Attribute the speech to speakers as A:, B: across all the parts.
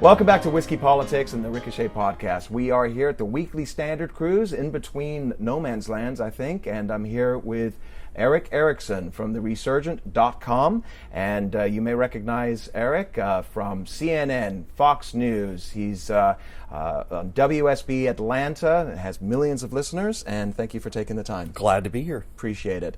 A: Welcome back to Whiskey Politics and the Ricochet Podcast. We are here at the Weekly Standard Cruise in between no man's lands, I think, and I'm here with Erick Erickson from the Resurgent.com, and you may recognize Erick from CNN, Fox News. He's on WSB Atlanta, has millions of listeners, and thank you for taking the time.
B: Glad to be here.
A: Appreciate it.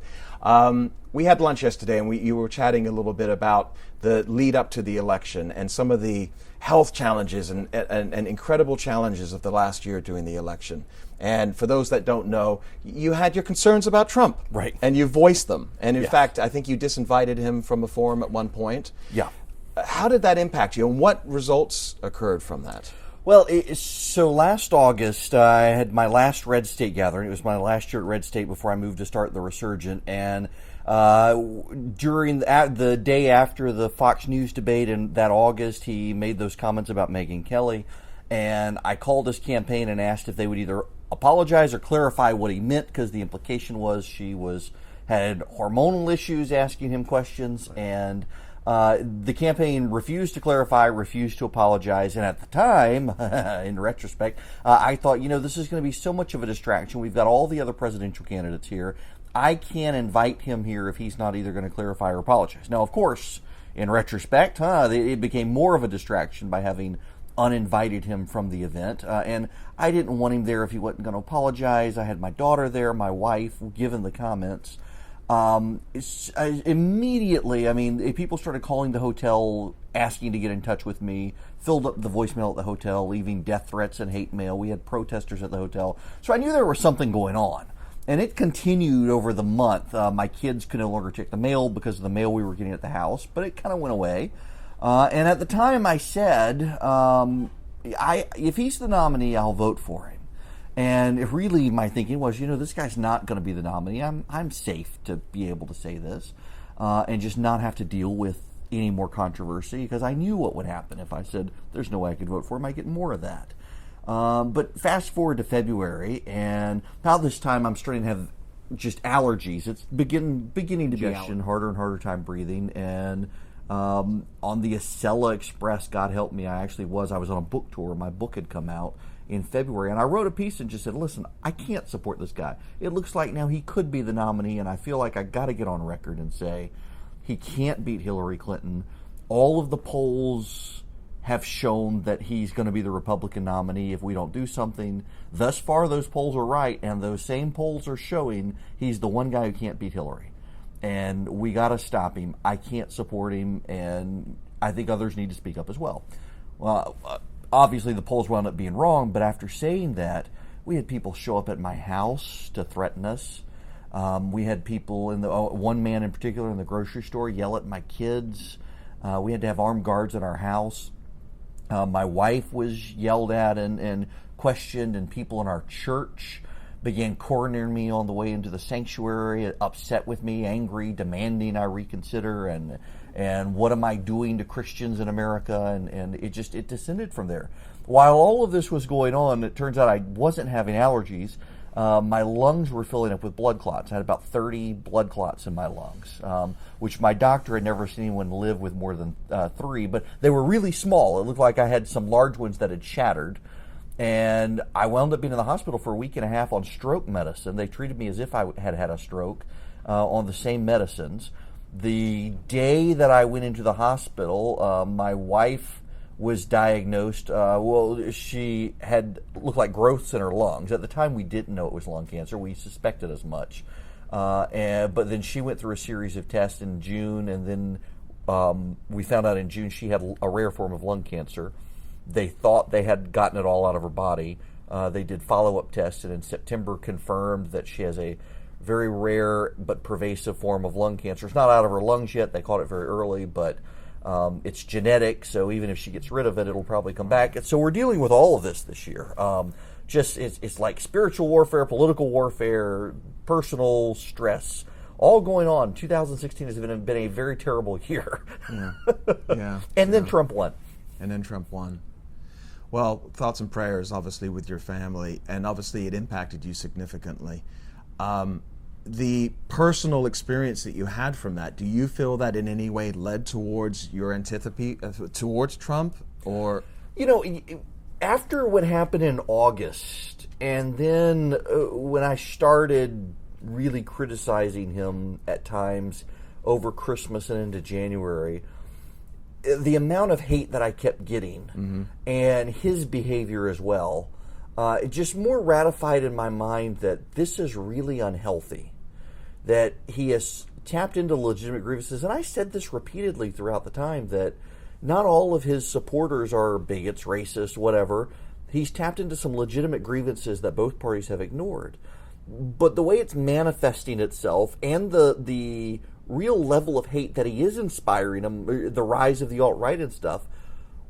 A: We had lunch yesterday, and you were chatting a little bit about the lead up to the election and some of the health challenges and incredible challenges of the last year during the election. And for those that don't know, you had your concerns about Trump.
B: Right.
A: And you voiced them. And in fact, I think you disinvited him from a forum at one point.
B: Yeah.
A: How did that impact you, and what results occurred from that?
B: Well, so last August, I had my last RedState gathering. It was my last year at RedState before I moved to start the Resurgent. And during the day after the Fox News debate in that August, he made those comments about Megyn Kelly. And I called his campaign and asked if they would either apologize or clarify what he meant, because the implication was she had hormonal issues, asking him questions. And the campaign refused to clarify, refused to apologize, and at the time, in retrospect, I thought, this is going to be so much of a distraction. We've got all the other presidential candidates here. I can't invite him here if he's not either going to clarify or apologize. Now, of course, in retrospect, it became more of a distraction by having uninvited him from the event, and I didn't want him there if he wasn't going to apologize. I had my daughter there, my wife, given the comments. Immediately, people started calling the hotel, asking to get in touch with me, filled up the voicemail at the hotel, leaving death threats and hate mail. We had protesters at the hotel. So I knew there was something going on. And it continued over the month. My kids could no longer check the mail because of the mail we were getting at the house, but it kind of went away. And at the time I said, if he's the nominee, I'll vote for him. And really my thinking was, this guy's not going to be the nominee. I'm safe to be able to say this and just not have to deal with any more controversy, because I knew what would happen if I said there's no way I could vote for him. I get more of that. But fast forward to February, and about this time I'm starting to have just allergies. It's beginning to be harder and harder time breathing. And on the Acela Express, God help me, I was on a book tour. My book had come out in February, and I wrote a piece and just said, listen, I can't support this guy. It looks like now he could be the nominee, and I feel like I got to get on record and say he can't beat Hillary Clinton. All of the polls have shown that he's going to be the Republican nominee if we don't do something. Thus far, those polls are right, and those same polls are showing he's the one guy who can't beat Hillary. And we got to stop him. I can't support him, and I think others need to speak up as well. Well, obviously the polls wound up being wrong, but after saying that, we had people show up at my house to threaten us. We had people, one man in particular in the grocery store, yell at my kids. We had to have armed guards at our house. My wife was yelled at and questioned, and people in our church began cornering me on the way into the sanctuary, upset with me, angry, demanding I reconsider, and what am I doing to Christians in America, and it descended from there. While all of this was going on, it turns out I wasn't having allergies. My lungs were filling up with blood clots. I had about 30 blood clots in my lungs, which my doctor had never seen anyone live with more than 3, but they were really small. It looked like I had some large ones that had shattered. And I wound up being in the hospital for a week and a half on stroke medicine. They treated me as if I had had a stroke on the same medicines. The day that I went into the hospital, my wife was diagnosed. She had looked like growths in her lungs. At the time, we didn't know it was lung cancer. We suspected as much. But then she went through a series of tests in June, and then we found out in June she had a rare form of lung cancer. They thought they had gotten it all out of her body. They did follow-up tests, and in September confirmed that she has a very rare but pervasive form of lung cancer. It's not out of her lungs yet. They caught it very early, but it's genetic, so even if she gets rid of it, it'll probably come back. And so we're dealing with all of this year. It's like spiritual warfare, political warfare, personal stress, all going on. 2016 has been a very terrible year.
A: Yeah.
B: And then Trump won.
A: Well, thoughts and prayers, obviously, with your family, and obviously it impacted you significantly. The personal experience that you had from that, do you feel that in any way led towards your antipathy towards Trump, or?
B: After what happened in August, and then when I started really criticizing him at times over Christmas and into January, the amount of hate that I kept getting and his behavior as well, it just more ratified in my mind that this is really unhealthy, that he has tapped into legitimate grievances. And I said this repeatedly throughout the time, that not all of his supporters are bigots, racists, whatever. He's tapped into some legitimate grievances that both parties have ignored. But the way it's manifesting itself and the real level of hate that he is inspiring them, the rise of the alt-right and stuff,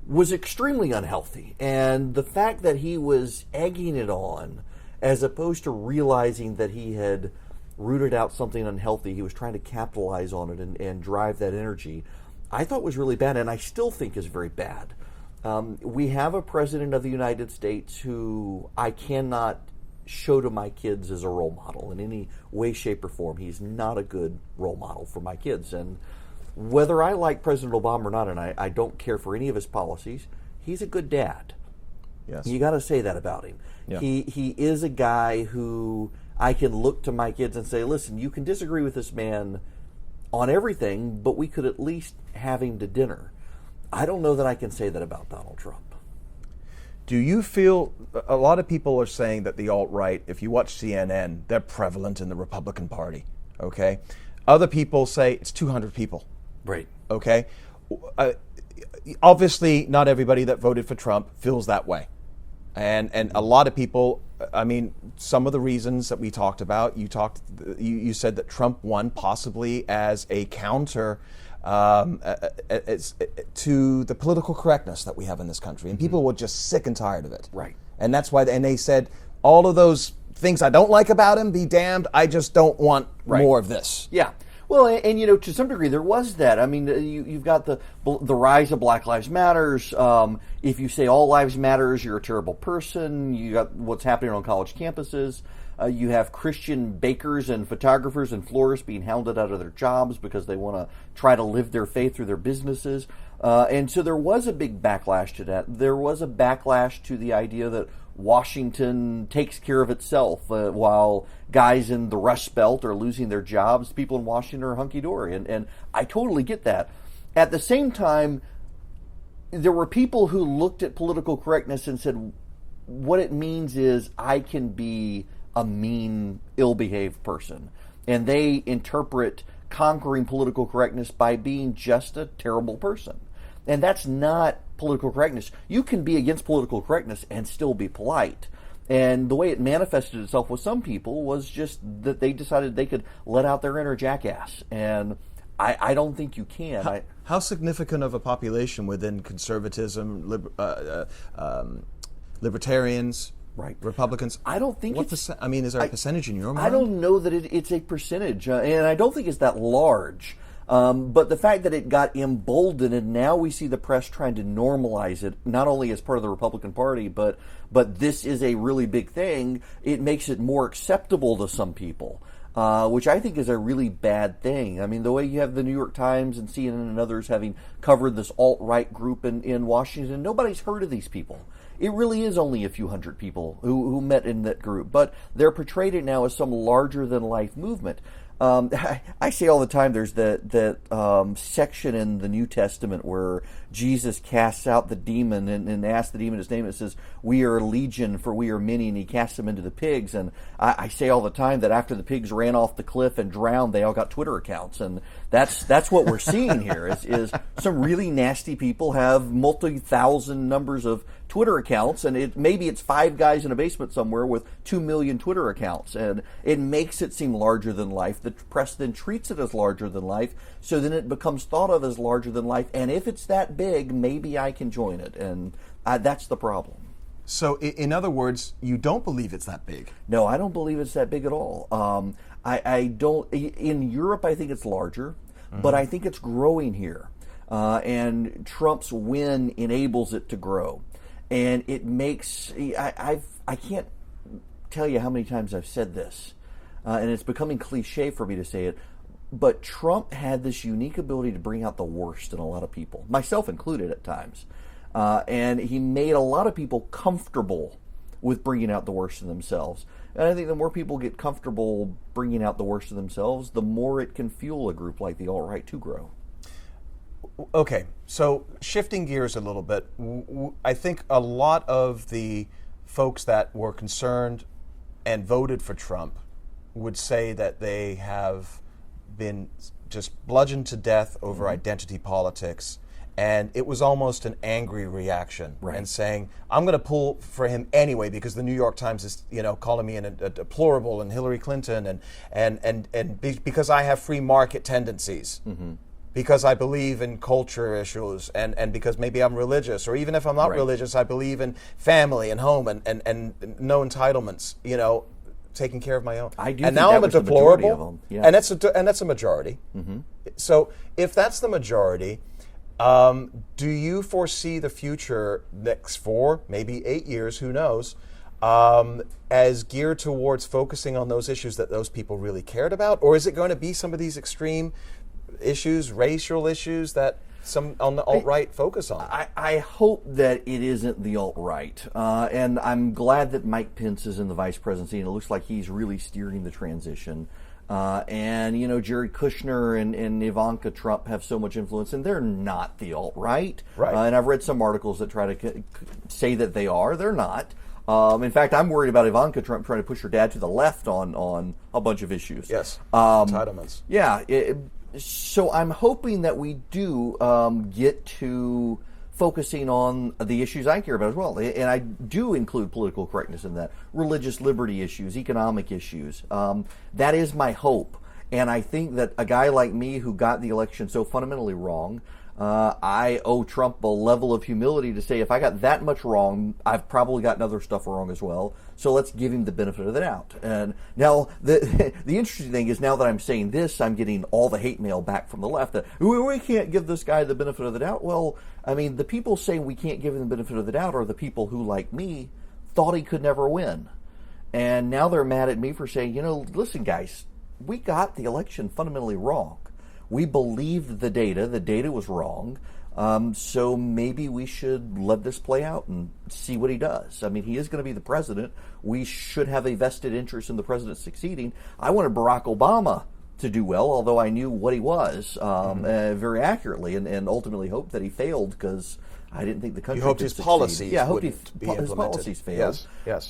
B: was extremely unhealthy. And the fact that he was egging it on, as opposed to realizing that he had rooted out something unhealthy, he was trying to capitalize on it and drive that energy, I thought was really bad, and I still think is very bad. We have a president of the United States who I cannot show to my kids as a role model in any way, shape, or form. He's not a good role model for my kids. And whether I like President Obama or not, and I don't care for any of his policies, he's a good dad.
A: Yes.
B: You got to say that about him. Yeah. He is a guy who I can look to my kids and say, listen, you can disagree with this man on everything, but we could at least have him to dinner. I don't know that I can say that about Donald Trump.
A: Do you feel, a lot of people are saying that the alt-right, if you watch CNN, they're prevalent in the Republican Party, okay? Other people say it's 200 people.
B: Right.
A: Okay? Obviously, not everybody that voted for Trump feels that way. And a lot of people, I mean, some of the reasons that we talked about, you said that Trump won possibly as a counter to the political correctness that we have in this country. And people were just sick and tired of it.
B: Right.
A: And that's why, and they said, all of those things I don't like about him, be damned, I just don't want more of this.
B: Yeah. Well, and to some degree there was that. I mean, you've got the rise of Black Lives Matters. If you say all lives matters, you're a terrible person. You got what's happening on college campuses. You have Christian bakers and photographers and florists being hounded out of their jobs because they want to try to live their faith through their businesses. And so there was a big backlash to that. There was a backlash to the idea that Washington takes care of itself while guys in the Rust Belt are losing their jobs. People in Washington are hunky-dory, and I totally get that. At the same time, there were people who looked at political correctness and said, what it means is I can be a mean, ill-behaved person. And they interpret conquering political correctness by being just a terrible person. And that's not political correctness. You can be against political correctness and still be polite. And the way it manifested itself with some people was just that they decided they could let out their inner jackass. And I don't think you can.
A: How significant of a population within conservatism, libertarians,
B: right,
A: Republicans?
B: I don't think
A: is there a percentage in your mind?
B: I don't know that it's a percentage, and I don't think it's that large. But the fact that it got emboldened, and now we see the press trying to normalize it, not only as part of the Republican Party, but this is a really big thing, it makes it more acceptable to some people, which I think is a really bad thing. I mean, the way you have the New York Times and CNN and others having covered this alt-right group in Washington, nobody's heard of these people. It really is only a few hundred people who met in that group, but they're portrayed it now as some larger-than-life movement. I say all the time there's that section in the New Testament where Jesus casts out the demon and asks the demon his name. It says, we are legion, for we are many, and he casts them into the pigs. And I say all the time that after the pigs ran off the cliff and drowned, they all got Twitter accounts. And that's what we're seeing here is some really nasty people have multi-thousand numbers of Twitter accounts, and maybe it's 5 guys in a basement somewhere with 2 million Twitter accounts, and it makes it seem larger than life. The press then treats it as larger than life, so then it becomes thought of as larger than life, and if it's that big, maybe I can join it, and that's the problem.
A: So, in other words, you don't believe it's that big?
B: No, I don't believe it's that big at all. I don't. In Europe, I think it's larger, but I think it's growing here, and Trump's win enables it to grow. And it makes, I can't tell you how many times I've said this, and it's becoming cliche for me to say it, but Trump had this unique ability to bring out the worst in a lot of people, myself included at times. And he made a lot of people comfortable with bringing out the worst of themselves. And I think the more people get comfortable bringing out the worst of themselves, the more it can fuel a group like the alt-right to grow.
A: Okay, so shifting gears a little bit, I think a lot of the folks that were concerned and voted for Trump would say that they have been just bludgeoned to death over identity politics, and it was almost an angry reaction, and saying, I'm going to pull for him anyway because the New York Times is, calling me a deplorable and Hillary Clinton, and because I have free market tendencies. Because I believe in culture issues, and because maybe I'm religious, or even if I'm not religious, I believe in family and home and no entitlements, taking care of my own.
B: I do
A: and
B: think
A: now
B: that
A: I'm a
B: was the majority
A: deplorable,
B: of them. Yeah.
A: and that's a majority. So if that's the majority, do you foresee the future next 4, maybe 8 years, who knows, as geared towards focusing on those issues that those people really cared about, or is it going to be some of these extreme issues, racial issues that some on the alt-right focus on?
B: I hope that it isn't the alt-right. And I'm glad that Mike Pence is in the vice presidency, and it looks like he's really steering the transition. And, Jared Kushner and Ivanka Trump have so much influence, and they're not the alt-right. And I've read some articles that try to say that they are. They're not. In fact, I'm worried about Ivanka Trump trying to push her dad to the left on a bunch of issues.
A: Yes, entitlements.
B: Yeah. So I'm hoping that we do get to focusing on the issues I care about as well. And I do include political correctness in that, religious liberty issues, economic issues. That is my hope. And I think that a guy like me who got the election so fundamentally wrong, I owe Trump a level of humility to say, if I got that much wrong, I've probably gotten other stuff wrong as well. So let's give him the benefit of the doubt. And now the interesting thing is, now that I'm saying this, I'm getting all the hate mail back from the left that we can't give this guy the benefit of the doubt. Well, I mean, the people saying we can't give him the benefit of the doubt are the people who, like me, thought he could never win. And now they're mad at me for saying, listen, guys, we got the election fundamentally wrong. We believed the data was wrong, so maybe we should let this play out and see what he does. I mean, he is going to be the president. We should have a vested interest in the president succeeding. I wanted Barack Obama to do well, although I knew what he was very accurately, and ultimately hoped that he failed because I didn't think the country could succeed.
A: Policies
B: I hoped
A: his
B: policies failed.
A: Yes.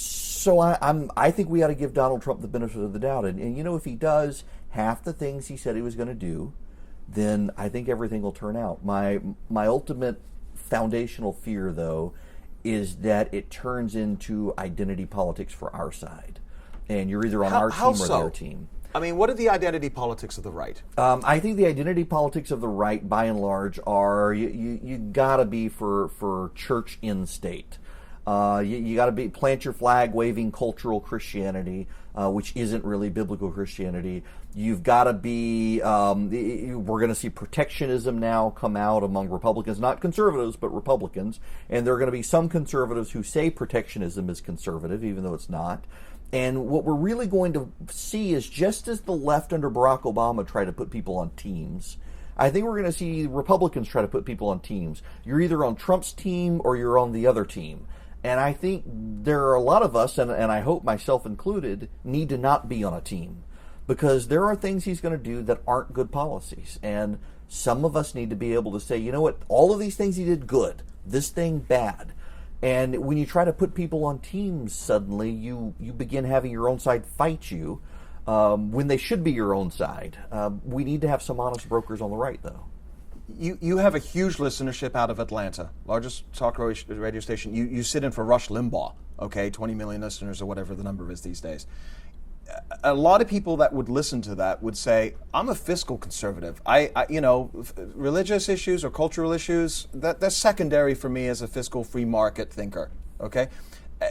B: So I think we ought to give Donald Trump the benefit of the doubt, and if he does half the things he said he was going to do, then I think everything will turn out. My ultimate foundational fear, though, is that it turns into identity politics for our side, and you're either on our team or their team.
A: I mean, what are the identity politics of the right?
B: I think the identity politics of the right, by and large, are you got to be for church in state. You got to plant your flag waving cultural Christianity, which isn't really biblical Christianity. You've got to be, we're going to see protectionism now come out among Republicans, not conservatives, but Republicans. And there are going to be some conservatives who say protectionism is conservative, even though it's not. And what we're really going to see is, just as the left under Barack Obama tried to put people on teams, I think we're going to see Republicans try to put people on teams. You're either on Trump's team or you're on the other team. And I think there are a lot of us, and I hope myself included, need to not be on a team, because there are things he's going to do that aren't good policies. And some of us need to be able to say, you know what, all of these things he did good, this thing bad. And when you try to put people on teams, suddenly you begin having your own side fight you when they should be your own side. We need to have some honest brokers on the right, though.
A: You have a huge listenership out of Atlanta, largest talk radio station. You sit in for Rush Limbaugh, okay, 20 million listeners or whatever the number is these days. A lot of people that would listen to that would say, I'm a fiscal conservative. Religious issues or cultural issues, that's secondary for me as a fiscal free market thinker, okay?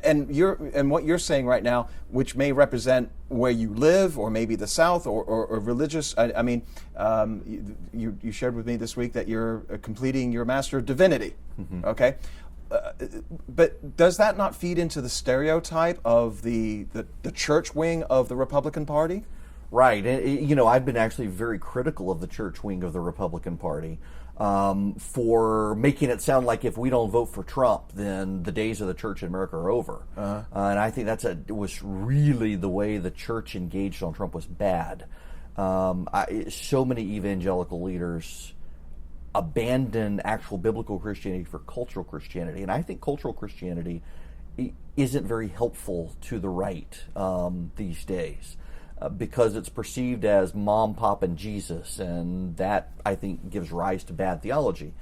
A: And what you're saying right now, which may represent where you live, or maybe the South, or religious. You shared with me this week that you're completing your Master of Divinity. Okay, but does that not feed into the stereotype of the church wing of the Republican Party?
B: Right, and I've been actually very critical of the church wing of the Republican Party. for making it sound like if we don't vote for Trump, then the days of the church in America are over. And I think was really the way the church engaged on Trump was bad. So many evangelical leaders abandon actual biblical Christianity for cultural Christianity, and I think cultural Christianity isn't very helpful to the right these days. Because it's perceived as mom, pop, and Jesus, and that, I think, gives rise to bad theology.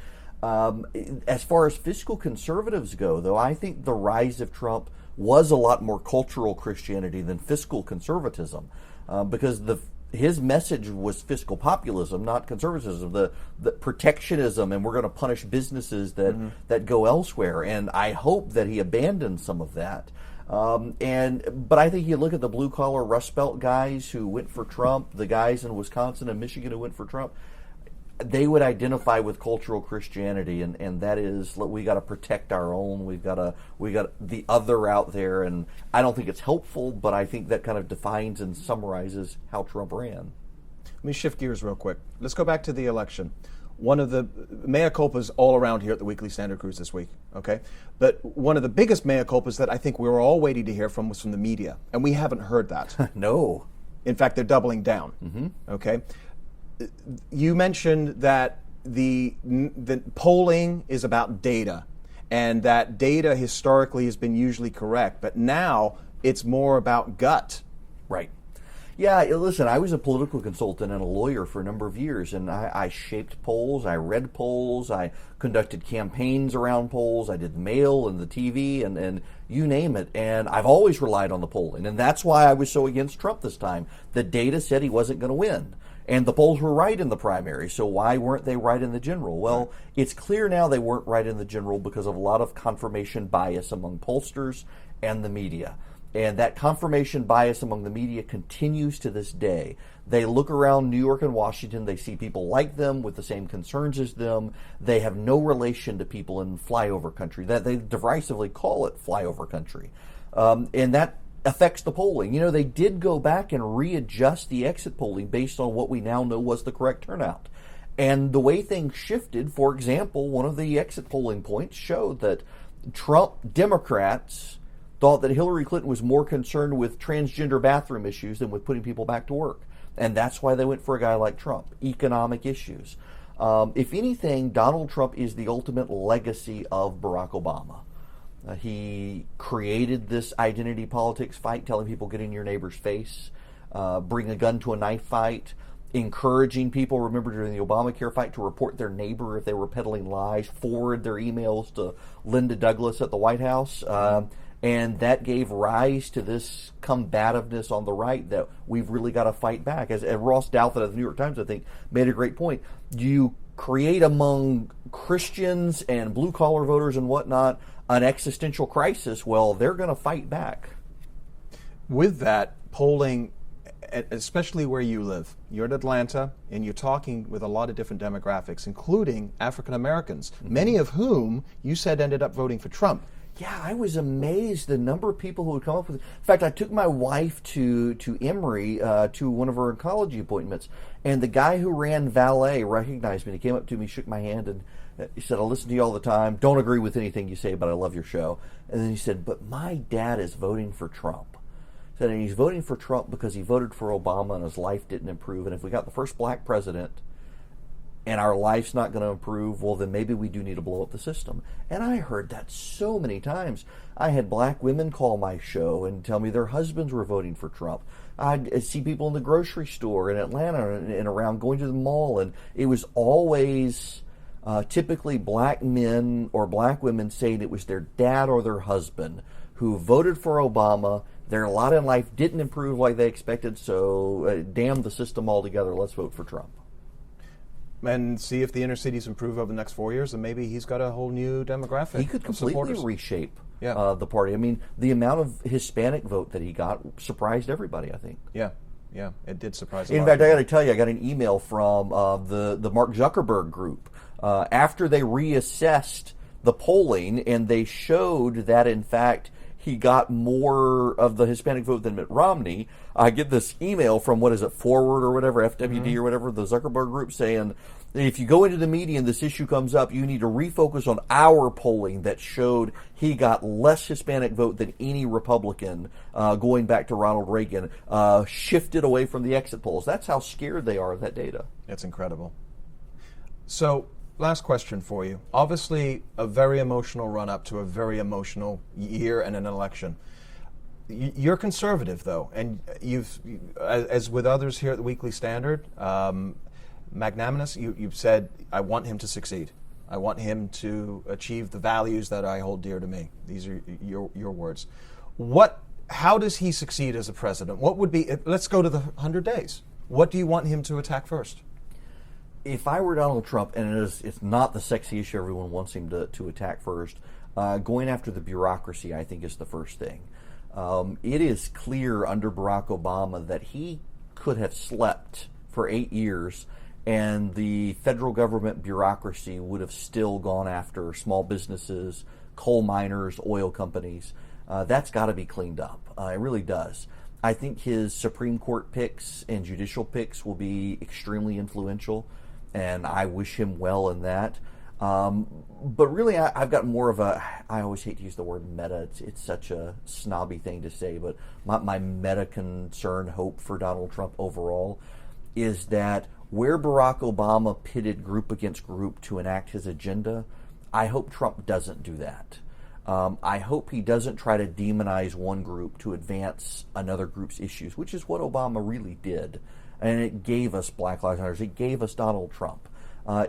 B: As far as fiscal conservatives go, though, I think the rise of Trump was a lot more cultural Christianity than fiscal conservatism, because his message was fiscal populism, not conservatism, the protectionism, and we're going to punish businesses that go elsewhere. And I hope that he abandoned some of that. But I think you look at the blue collar Rust Belt guys who went for Trump, the guys in Wisconsin and Michigan who went for Trump, they would identify with cultural Christianity, and that is, we got to protect our own. We got the other out there, and I don't think it's helpful, but I think that kind of defines and summarizes how Trump ran.
A: Let me shift gears real quick. Let's go back to the election. One of the mea culpas all around here at the Weekly Standard Cruise this week, okay? But one of the biggest mea culpas that I think we were all waiting to hear from was from the media, and we haven't heard that.
B: No.
A: In fact, they're doubling down, okay? You mentioned that the polling is about data, and that data historically has been usually correct, but now it's more about gut.
B: Right. Yeah, listen, I was a political consultant and a lawyer for a number of years, and I shaped polls, I read polls, I conducted campaigns around polls, I did mail and the TV, and you name it, and I've always relied on the polling, and that's why I was so against Trump this time. The data said he wasn't going to win, and the polls were right in the primary, so why weren't they right in the general? Well, it's clear now they weren't right in the general because of a lot of confirmation bias among pollsters and the media. And that confirmation bias among the media continues to this day. They look around New York and Washington, they see people like them with the same concerns as them. They have no relation to people in flyover country. That they derisively call it flyover country. And that affects the polling. You know, they did go back and readjust the exit polling based on what we now know was the correct turnout. And the way things shifted, for example, one of the exit polling points showed that Trump Democrats thought that Hillary Clinton was more concerned with transgender bathroom issues than with putting people back to work. And that's why they went for a guy like Trump, economic issues. If anything, Donald Trump is the ultimate legacy of Barack Obama. He created this identity politics fight, telling people get in your neighbor's face, bring a gun to a knife fight, encouraging people, remember during the Obamacare fight, to report their neighbor if they were peddling lies, forward their emails to Linda Douglas at the White House. And that gave rise to this combativeness on the right that we've really got to fight back. As Ross Douthat of the New York Times, I think, made a great point. You create among Christians and blue-collar voters and whatnot an existential crisis, well, they're going to fight back.
A: With that, polling, especially where you live, you're in Atlanta, and you're talking with a lot of different demographics, including African Americans, many of whom you said ended up voting for Trump.
B: Yeah, I was amazed the number of people who would come up with it. In fact, I took my wife to Emory to one of her oncology appointments, and the guy who ran valet recognized me. He came up to me, shook my hand, and he said, I listen to you all the time. Don't agree with anything you say, but I love your show. And then he said, but my dad is voting for Trump. He said, and he's voting for Trump because he voted for Obama and his life didn't improve. And if we got the first black president and our life's not going to improve, well, then maybe we do need to blow up the system. And I heard that so many times. I had black women call my show and tell me their husbands were voting for Trump. I'd see people in the grocery store in Atlanta and around going to the mall, and it was always typically black men or black women saying it was their dad or their husband who voted for Obama. Their lot in life didn't improve like they expected, so damn the system altogether. Let's vote for Trump.
A: And see if the inner cities improve over the next 4 years, and maybe he's got a whole new demographic.
B: He could completely reshape the party. I mean, the amount of Hispanic vote that he got surprised everybody, I think.
A: Yeah, it did surprise a lot.
B: In fact, I got to tell you, I got an email from the Mark Zuckerberg group after they reassessed the polling, and they showed that, in fact, he got more of the Hispanic vote than Mitt Romney. I get this email from, what is it, Forward or whatever, FWD or whatever, the Zuckerberg group, saying, if you go into the media and this issue comes up, you need to refocus on our polling that showed he got less Hispanic vote than any Republican going back to Ronald Reagan, shifted away from the exit polls. That's how scared they are of that data.
A: It's incredible. So, last question for you. Obviously, a very emotional run-up to a very emotional year and an election. You're conservative, though, and you've, as with others here at the Weekly Standard, magnanimous, you've said, I want him to succeed. I want him to achieve the values that I hold dear to me. These are your words. How does he succeed as a president? What would be, let's go to the 100 days. What do you want him to attack first?
B: If I were Donald Trump, and it's not the sexy issue everyone wants him to attack first, going after the bureaucracy, I think, is the first thing. It is clear under Barack Obama that he could have slept for 8 years and the federal government bureaucracy would have still gone after small businesses, coal miners, oil companies. That's got to be cleaned up. It really does. I think his Supreme Court picks and judicial picks will be extremely influential, and I wish him well in that. But really, I've got more of a, I always hate to use the word meta. It's such a snobby thing to say, but my meta concern hope for Donald Trump overall is that where Barack Obama pitted group against group to enact his agenda, I hope Trump doesn't do that. I hope he doesn't try to demonize one group to advance another group's issues, which is what Obama really did. And it gave us Black Lives Matter. It gave us Donald Trump.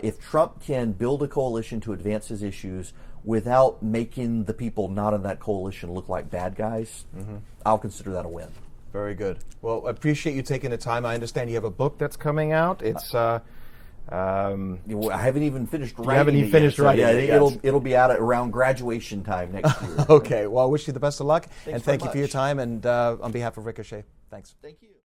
B: If Trump can build a coalition to advance his issues without making the people not in that coalition look like bad guys, I'll consider that a win.
A: Very good. Well, I appreciate you taking the time. I understand you have a book that's coming out. It's
B: I haven't even finished writing.
A: You haven't even finished writing.
B: It'll be out at around graduation time next year.
A: Okay. Well, I wish you the best of luck, and thank you
B: much
A: for your time. And on behalf of Ricochet, thanks.
B: Thank you.